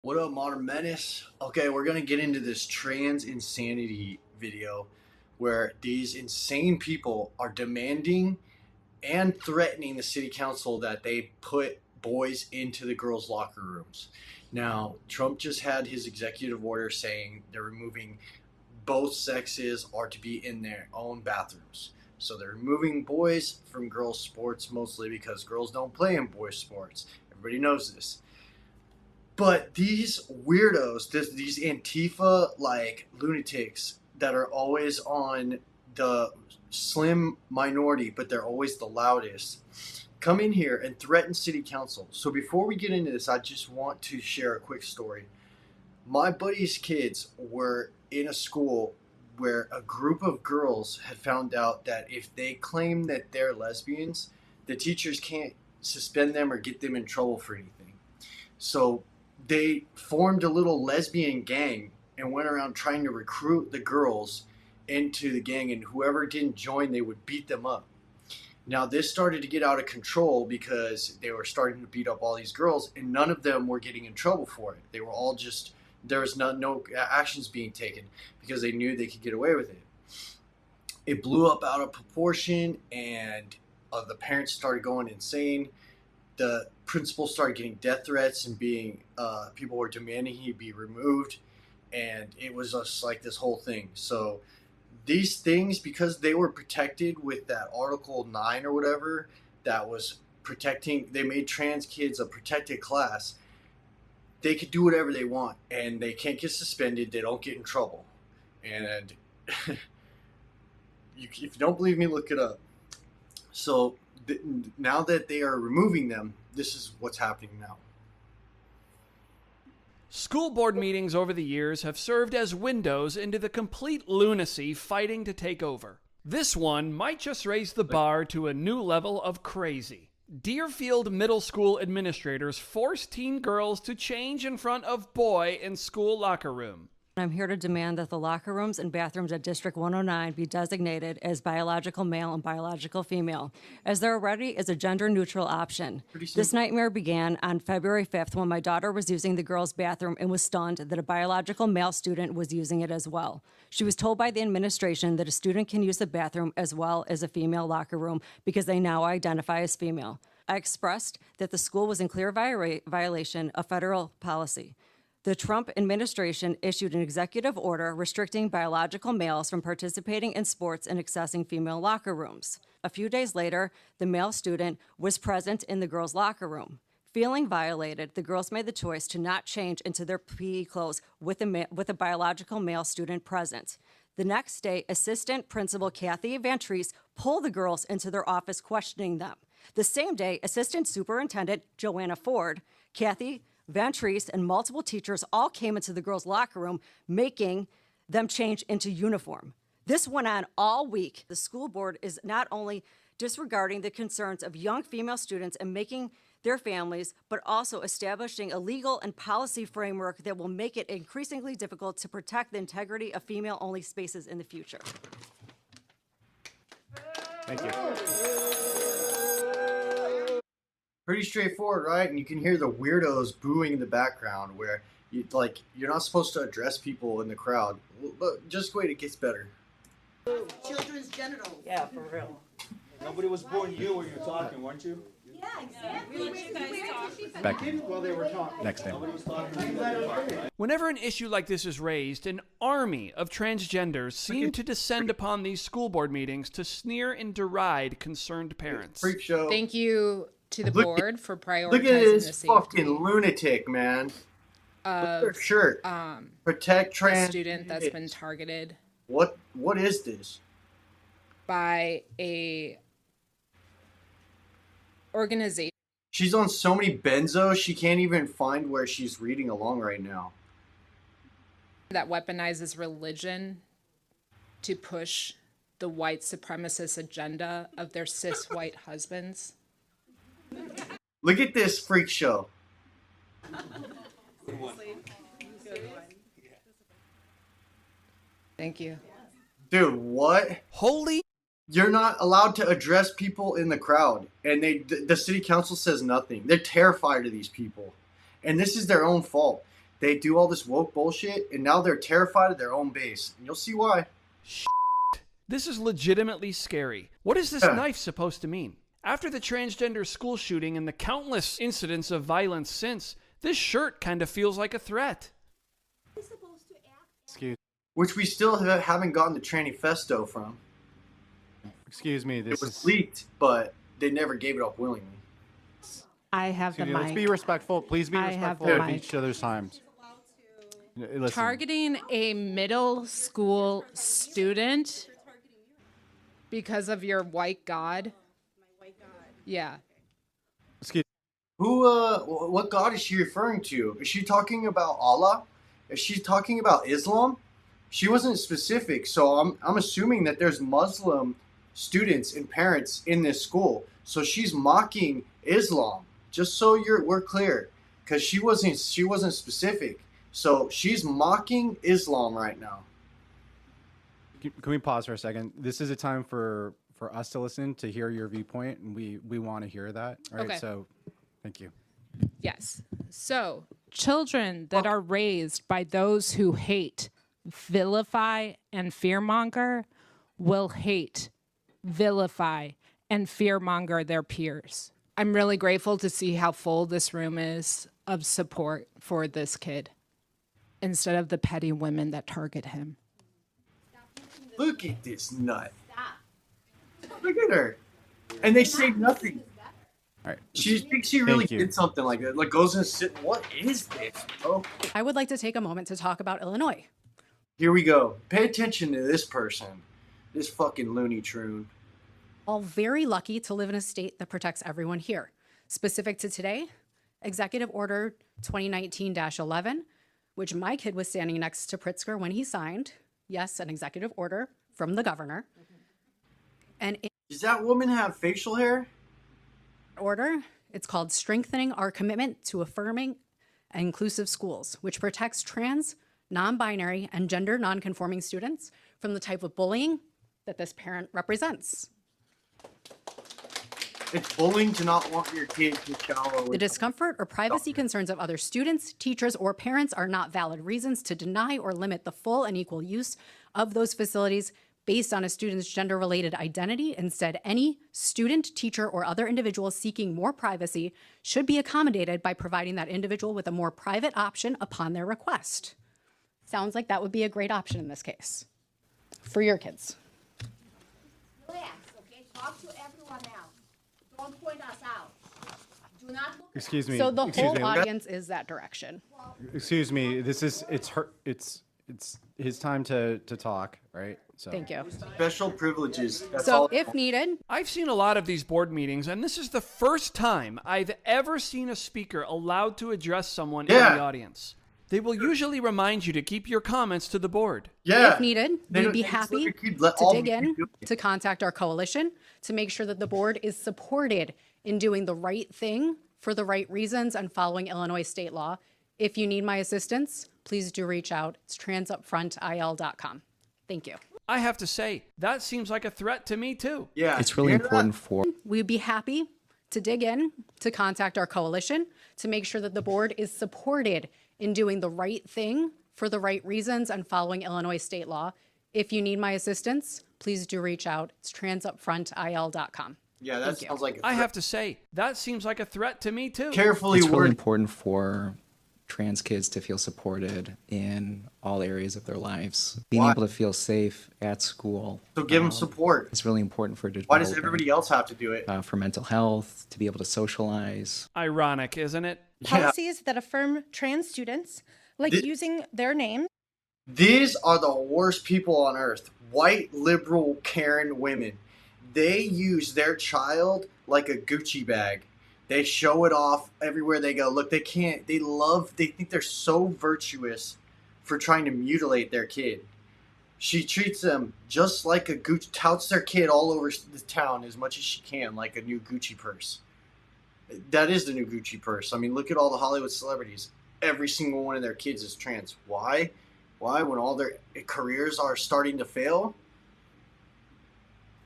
What up, Modern Menace? Okay, we're gonna get into this trans insanity video where these insane people are demanding and threatening the city council that they put boys into the girls' locker rooms. Now, Trump just had his executive order saying they're removing both sexes are to be in their own bathrooms. So they're removing boys from girls' sports mostly because girls don't play in boys' sports. Everybody knows this. But these weirdos, these Antifa like lunatics that are always on the slim minority, but they're always the loudest, come in here and threaten city council. So before we get into this, I just want to share a quick story. My buddy's kids were in a school where a group of girls had found out that if they claim that they're lesbians, the teachers can't suspend them or get them in trouble for anything. So they formed a little lesbian gang and went around trying to recruit the girls into the gang, and whoever didn't join, they would beat them up. Now, this started to get out of control because they were starting to beat up all these girls, and none of them were getting in trouble for it. They were all just, there was no actions being taken because they knew they could get away with it. It blew up out of proportion, and the parents started going insane. The principal started getting death threats and being people were demanding he be removed, and it was just like this whole thing. So these things, because they were protected with that Article 9 or whatever that was protecting, they made trans kids a protected class. They could do whatever they want, and they can't get suspended. They don't get in trouble. And if you don't believe me, look it up. So now that they are removing them, this is what's happening now. School board meetings over the years have served as windows into the complete lunacy fighting to take over. This one might just raise the bar to a new level of crazy. Deerfield Middle School administrators force teen girls to change in front of boy in school locker room. I'm here to demand that the locker rooms and bathrooms at District 109 be designated as biological male and biological female, as there already is a gender-neutral option. This nightmare began on February 5th when my daughter was using the girls' bathroom and was stunned that a biological male student was using it as well. She was told by the administration that a student can use the bathroom as well as a female locker room because they now identify as female. I expressed that the school was in clear violation of federal policy. The Trump administration issued an executive order restricting biological males from participating in sports and accessing female locker rooms. A few days later, the male student was present in the girls' locker room. Feeling violated, the girls made the choice to not change into their PE clothes with a biological male student present. The next day, Assistant Principal Kathy Van Treese pulled the girls into their office questioning them. The same day, Assistant Superintendent Joanna Ford, Kathy Van Treese, and multiple teachers all came into the girls' locker room, making them change into uniform. This went on all week. The school board is not only disregarding the concerns of young female students and making their families, but also establishing a legal and policy framework that will make it increasingly difficult to protect the integrity of female-only spaces in the future. Thank you. Pretty straightforward, right? And you can hear the weirdos booing in the background where you're not supposed to address people in the crowd. But just wait, it gets better. Children's genitals. Yeah, for real. Nobody was booing you when you were talking, weren't you? Yeah, exactly. Back While they were talking. next time. Nobody was talking. Whenever an issue like this is raised, an army of transgenders seem to descend upon these school board meetings to sneer and deride concerned parents. Freak show. Thank you to the Look board for prioritizing Look at the this safety fucking lunatic, man. Look at her shirt. Protect a trans student that's kids. been targeted What is this? by a organization She's on so many benzos, she can't even find where she's reading along right now. that weaponizes religion to push the white supremacist agenda of their cis white husbands. Look at this freak show. Thank you. Dude, what? Holy You're not allowed to address people in the crowd, and the city council says nothing. They're terrified of these people, and this is their own fault. They do all this woke bullshit, and now they're terrified of their own base. And you'll see why. This is legitimately scary. What is this knife supposed to mean? After the transgender school shooting and the countless incidents of violence since, this shirt kind of feels like a threat. Which we still haven't gotten the Tranifesto from. Excuse me, It was leaked, but they never gave it up willingly. I have the mic. Let's be respectful. Please be I have respectful the of mic. each other's times. Listen. Targeting a middle school student because of your white god? Yeah. Excuse What God is she referring to? Is she talking about Allah? Is she talking about Islam? She wasn't specific, so I'm assuming that there's Muslim students and parents in this school. So she's mocking Islam. Just so we're clear, because she wasn't specific. So she's mocking Islam right now. Can we pause for a second? This is a time for us to listen, to hear your viewpoint, and we want to hear that. All right, Okay. so thank you. Yes. So, children that are raised by those who hate, vilify, and fearmonger will hate, vilify, and fearmonger their peers. I'm really grateful to see how full this room is of support for this kid instead of the petty women that target him. Look at this nut. Look at her. And they say nothing. All right. She thinks she really Thank you. did something like that. Like goes and sit. What is this, bro? I would like to take a moment to talk about Illinois. Here we go. Pay attention to this person. This fucking Looney Tune. All very lucky to live in a state that protects everyone here. Specific to today, Executive Order 2019-11, which my kid was standing next to Pritzker when he signed. Yes, an executive order from the governor. And in Does that woman have facial hair? order, it's called Strengthening Our Commitment to Affirming and Inclusive Schools, which protects trans, non-binary, and gender non-conforming students from the type of bullying that this parent represents. It's bullying to not want your kid to shower The with. discomfort or privacy concerns of other students, teachers, or parents are not valid reasons to deny or limit the full and equal use of those facilities based on a student's gender-related identity. Instead, any student, teacher, or other individual seeking more privacy should be accommodated by providing that individual with a more private option upon their request. Sounds like that would be a great option in this case for your kids. Relax, okay? Talk to everyone else. Don't point us out. Do not look. Excuse me. So the excuse whole me. audience is that direction. Excuse me. This is it's his time to talk, right? So Thank you. Special privileges. That's So all. if needed, I've seen a lot of these board meetings, and this is the first time I've ever seen a speaker allowed to address someone in Yeah. the audience. They will usually remind you to keep your comments to the board. Yeah. if needed, They we'd don't- be they just let happy your kid let to all dig the in, kids do it. to contact our coalition, to make sure that the board is supported in doing the right thing for the right reasons and following Illinois state law. If you need my assistance, please do reach out. It's transupfrontil.com. Thank you. I have to say, that seems like a threat to me too. Yeah. It's really You hear that? important for We'd be happy to dig in, to contact our coalition, to make sure that the board is supported in doing the right thing for the right reasons and following Illinois state law. If you need my assistance, please do reach out. It's transupfrontil.com. Yeah, that Thank you. sounds like a I threat. have to say, that seems like a threat to me too. Carefully it's really worded. important for trans kids to feel supported in all areas of their lives. Being Why? able to feel safe at school. So give them support. It's really important for Why does developing, everybody else have to do it? for mental health, to be able to socialize. Ironic, isn't it? Policies that affirm trans students, like Thi- using their name. These are the worst people on earth. White liberal Karen women. They use their child like a Gucci bag. They show it off everywhere they go. Look, they think they're so virtuous for trying to mutilate their kid. She treats them just like a Gucci, touts their kid all over the town as much as she can, like a new Gucci purse. That is the new Gucci purse. I mean, look at all the Hollywood celebrities. Every single one of their kids is trans. Why? Why? When all their careers are starting to fail?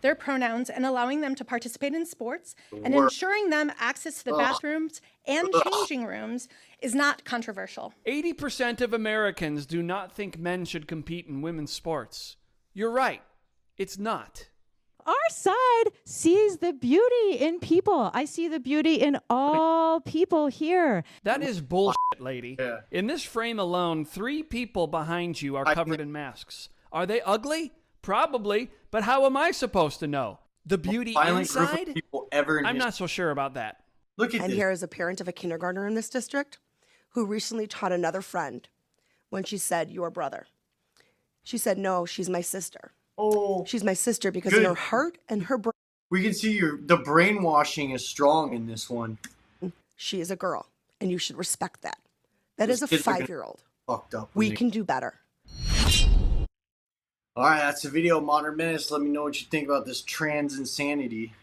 Their pronouns and allowing them to participate in sports and Work. ensuring them access to the Ugh. bathrooms and Ugh. changing rooms is not controversial. 80% of Americans do not think men should compete in women's sports. You're right. It's not. Our side sees the beauty in people. I see the beauty in all people here. That is bullshit, lady. Yeah. In this frame alone, 3 people behind you are covered in masks. Are they ugly? Probably, but how am I supposed to know? The beauty inside? I'm not so sure about that. Look at I'm this. here as a parent of a kindergartner in this district who recently taught another friend when she said, your brother. She said, no, she's my sister. Oh, she's my sister because in her heart and her brain. We can see the brainwashing is strong in this one. She is a girl, and you should respect that. That is a 5-year-old. Fucked up. We can do better. All right, that's the video, Modern Menace. Let me know what you think about this trans insanity.